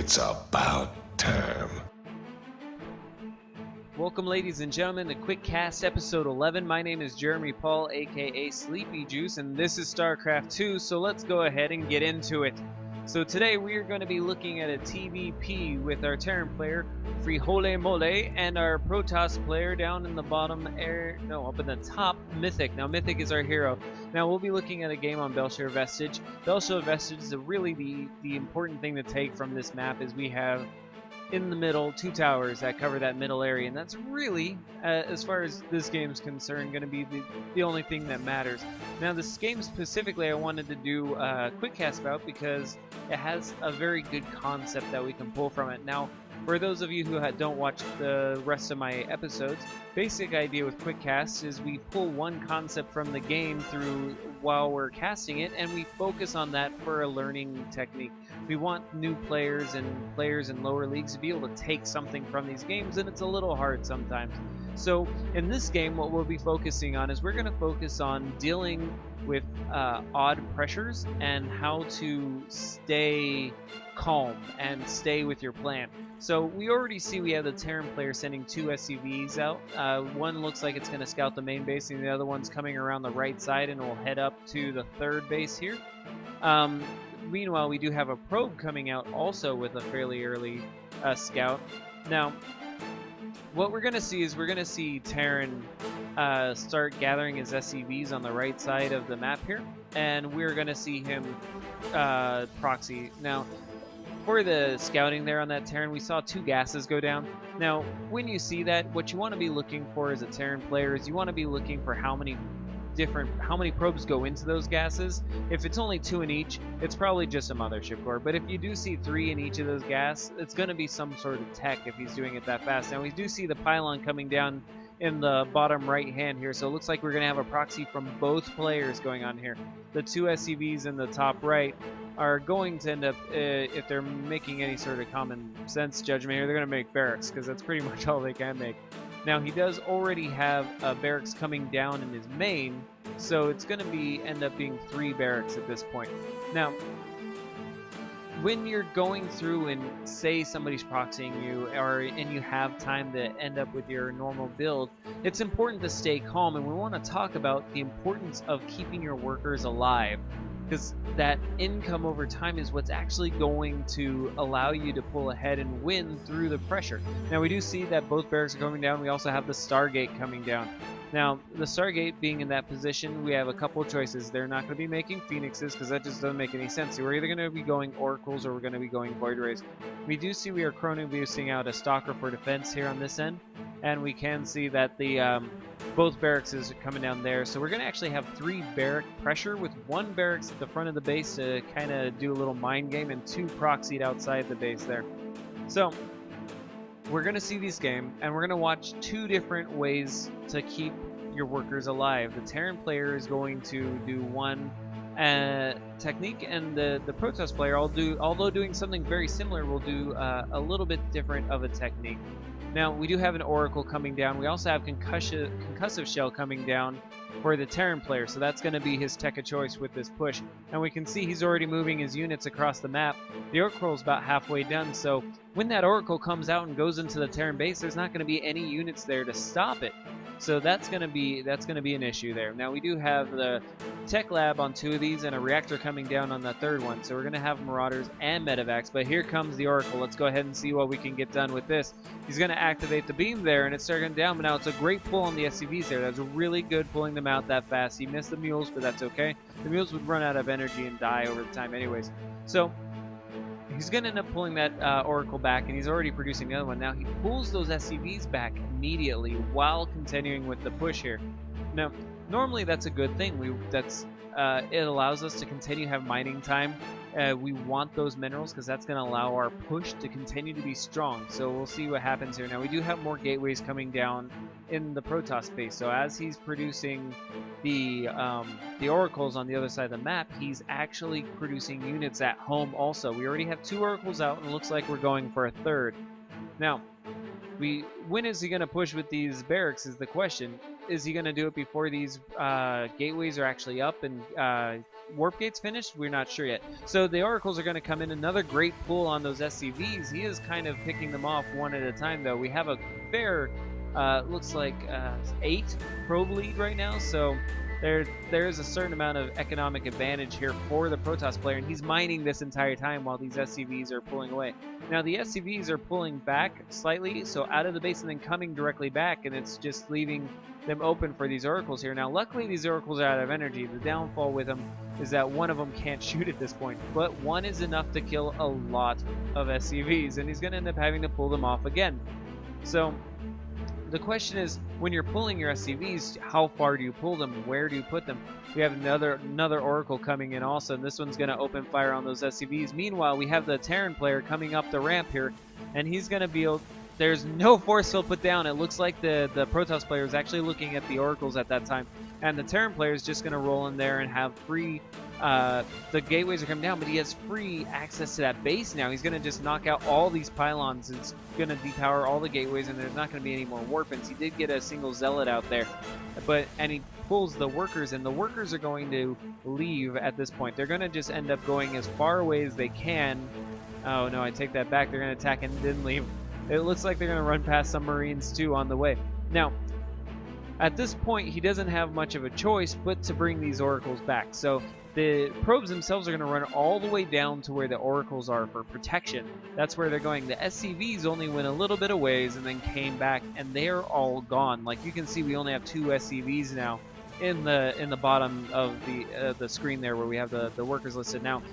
It's about time. Welcome, ladies and gentlemen, to Quick Cast Episode 11. My name is Jeremy Paul, aka Sleepy Juice, and this is StarCraft 2, so let's go ahead and get into it. So today we are going to be looking at a TVP with our Terran player, Frijole Mole, and our Protoss player down in the bottom up in the top, Mythic. Now Mythic is our hero. Now we'll be looking at a game on Belshare Vestige. Belshare Vestige is really the important thing to take from this map is we have in the middle, two towers that cover that middle area, and that's really, as far as this game's concerned, going to be the only thing that matters. Now, this game specifically I wanted to do a quick cast about because it has a very good concept that we can pull from it. Now, for those of you who don't watch the rest of my episodes, basic idea with quick casts is we pull one concept from the game through while we're casting it, and we focus on that for a learning technique. We want new players and players in lower leagues to be able to take something from these games, and it's a little hard sometimes. So in this game, what we'll be focusing on is we're going to focus on dealing with odd pressures and how to stay calm and stay with your plan. So we already see we have the Terran player sending two SCVs out. One looks like it's going to scout the main base, and the other one's coming around the right side and will head up to the third base here. Meanwhile, we do have a probe coming out also with a fairly early scout. Now, what we're going to see is we're going to see Terran start gathering his SCVs on the right side of the map here, and we're going to see him proxy. Now, for the scouting there on that Terran, we saw two gases go down. Now, when you see that, what you want to be looking for as a Terran player is you want to be looking for how many probes go into those gases. If it's only two in each, it's probably just a mothership core. But if you do see three in each of those gas, it's going to be some sort of tech if he's doing it that fast. Now, we do see the pylon coming down in the bottom right hand here, so it looks like we're going to have a proxy from both players going on here. The two SCVs in the top right are going to end up, if they're making any sort of common sense judgment here, they're going to make barracks, because that's pretty much all they can make. Now, he does already have a barracks coming down in his main, so it's going to end up being 3 barracks at this point. Now, when you're going through and say somebody's proxying you, and you have time to end up with your normal build, it's important to stay calm, and we want to talk about the importance of keeping your workers alive, because that income over time is what's actually going to allow you to pull ahead and win through the pressure. Now, we do see that both barracks are coming down. We also have the Stargate coming down. Now, the Stargate being in that position, we have a couple of choices. They're not going to be making Phoenixes because that just doesn't make any sense. We're either going to be going Oracles or we're going to be going Void Rays. We do see we are chronoboosting out a Stalker for defense here on this end, and we can see that the both barracks are coming down there. So we're going to actually have 3 barrack pressure with 1 barracks at the front of the base to kind of do a little mind game, and 2 proxied outside the base there. So we're going to see this game, and we're going to watch 2 different ways to keep your workers alive. The Terran player is going to do one technique, and the Protoss player, although doing something very similar, will do a little bit different of a technique. Now, we do have an Oracle coming down. We also have Concussive Shell coming down for the Terran player, so that's going to be his tech of choice with this push. And we can see he's already moving his units across the map. The Oracle is about halfway done, so when that Oracle comes out and goes into the Terran base, there's not going to be any units there to stop it. So that's going to be an issue there. Now, we do have the Tech Lab on 2 of these and a reactor coming down on the 3rd one, so we're going to have Marauders and Medivacs. But here comes the Oracle. Let's go ahead and see what we can get done with this. He's going to activate the beam there, and it's starting down, but now it's a great pull on the SCVs there. That's really good pulling them out that fast. He missed the mules, but that's okay. The mules would run out of energy and die over the time anyways. So he's going to end up pulling that Oracle back, and he's already producing the other one. Now he pulls those SCVs back immediately while continuing with the push here. Now, normally that's a good thing. It allows us to continue to have mining time. We want those minerals because that's going to allow our push to continue to be strong. So we'll see what happens here. Now, we do have more gateways coming down in the Protoss space. So as he's producing the Oracles on the other side of the map, he's actually producing units at home also. We already have 2 Oracles out, and it looks like we're going for a 3rd. Now, when is he going to push with these barracks is the question. Is he going to do it before these gateways are actually up and warp gates finished? We're not sure yet. So the oracles are going to come in. Another great pull on those SCVs. He is kind of picking them off one at a time, though. We have a fair, looks like 8 probe lead right now, so there's a certain amount of economic advantage here for the Protoss player, and he's mining this entire time while these SCVs are pulling away. Now the SCVs are pulling back slightly, so out of the base and then coming directly back, and it's just leaving them open for these oracles here. Now luckily these oracles are out of energy. The downfall with them is that one of them can't shoot at this point, but one is enough to kill a lot of SCVs, and he's going to end up having to pull them off again. So the question is, when you're pulling your SCVs, how far do you pull them? Where do you put them? We have another Oracle coming in also, and this one's going to open fire on those SCVs. Meanwhile, we have the Terran player coming up the ramp here, and he's going to be able... There's no force field put down. It looks like the Protoss player is actually looking at the Oracles at that time, and the Terran player is just going to roll in there and have free... the gateways are coming down, but he has free access to that base now. He's going to just knock out all these pylons. It's going to depower all the gateways, and there's not going to be any more warpins. He did get a single zealot out there, and he pulls the workers, and the workers are going to leave at this point. They're going to just end up going as far away as they can. Oh no, I take that back. They're going to attack and then leave. It looks like they're going to run past some Marines too on the way. Now, at this point, he doesn't have much of a choice but to bring these oracles back. So the probes themselves are going to run all the way down to where the oracles are for protection. That's where they're going. The SCVs only went a little bit of ways and then came back, and they're all gone. Like you can see, we only have 2 SCVs now in the bottom of the screen there where we have the workers listed. Now,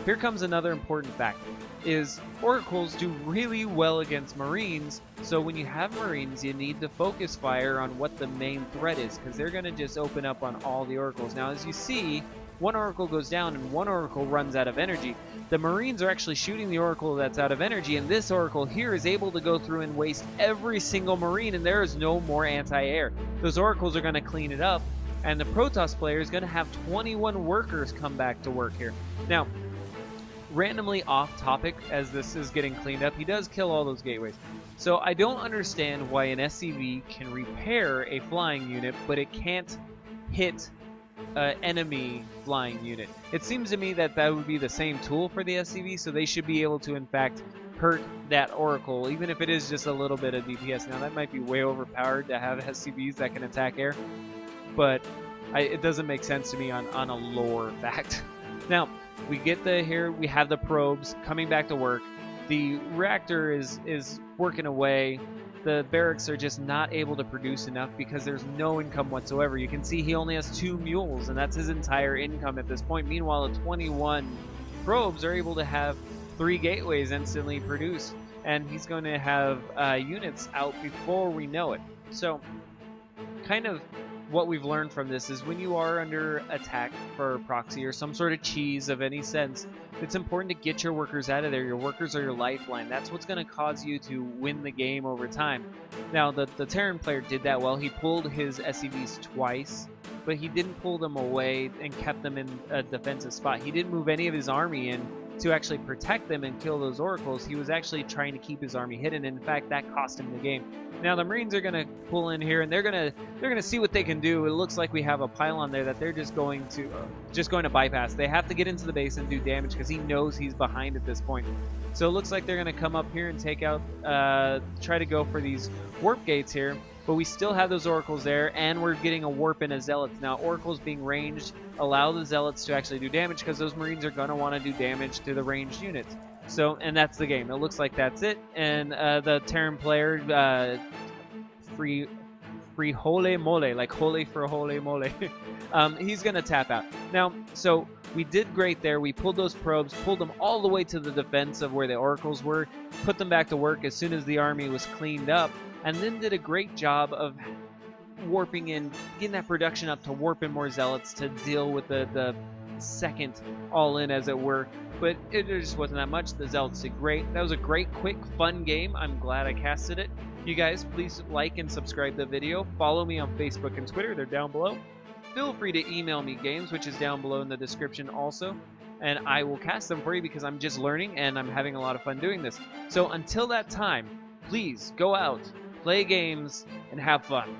here comes another important fact. Is oracles do really well against Marines, so when you have Marines, you need to focus fire on what the main threat is, because they're going to just open up on all the oracles. Now, as you see, one oracle goes down and one oracle runs out of energy. The Marines are actually shooting the oracle that's out of energy, and this oracle here is able to go through and waste every single Marine, and there is no more anti-air. Those oracles are going to clean it up, and the Protoss player is going to have 21 workers come back to work here. Now, randomly off topic, as this is getting cleaned up, he does kill all those gateways. So I don't understand why an SCV can repair a flying unit, but it can't hit an enemy flying unit. It seems to me that that would be the same tool for the SCV, so they should be able to in fact hurt that oracle, even if it is just a little bit of DPS. Now that might be way overpowered to have SCVs that can attack air, but it doesn't make sense to me on a lore fact. Now, we get here, we have the probes coming back to work. The reactor is working away. The barracks are just not able to produce enough because there's no income whatsoever. You can see he only has 2 mules, and that's his entire income at this point. Meanwhile, the 21 probes are able to have 3 gateways instantly produced, and he's going to have units out before we know it. So, kind of what we've learned from this is when you are under attack for proxy or some sort of cheese of any sense, it's important to get your workers out of there. Your workers are your lifeline. That's what's going to cause you to win the game over time. Now, the Terran player did that well. He pulled his SCVs twice, but he didn't pull them away and kept them in a defensive spot. He didn't move any of his army in to actually protect them and kill those oracles. He was actually trying to keep his army hidden. In fact, that cost him the game. Now the Marines are going to pull in here, and they're going to see what they can do. It looks like we have a pylon there that they're just going to bypass. They have to get into the base and do damage because he knows he's behind at this point. So it looks like they're going to come up here and take out, try to go for these warp gates here. But we still have those oracles there, and we're getting a warp in as zealots. Now, oracles being ranged allow the zealots to actually do damage because those Marines are going to want to do damage to the ranged units. So, and that's the game. It looks like that's it. And the Terran player, free holy mole, like holy for holy mole, he's going to tap out. Now, so we did great there. We pulled those probes, pulled them all the way to the defense of where the oracles were, put them back to work as soon as the army was cleaned up, and then did a great job of warping in, getting that production up to warp in more zealots to deal with the second all-in, as it were. But it just wasn't that much. The zealots did great. That was a great, quick, fun game. I'm glad I casted it. You guys, please like and subscribe the video. Follow me on Facebook and Twitter. They're down below. Feel free to email me games, which is down below in the description also. And I will cast them for you because I'm just learning and I'm having a lot of fun doing this. So until that time, please go out, play games, and have fun.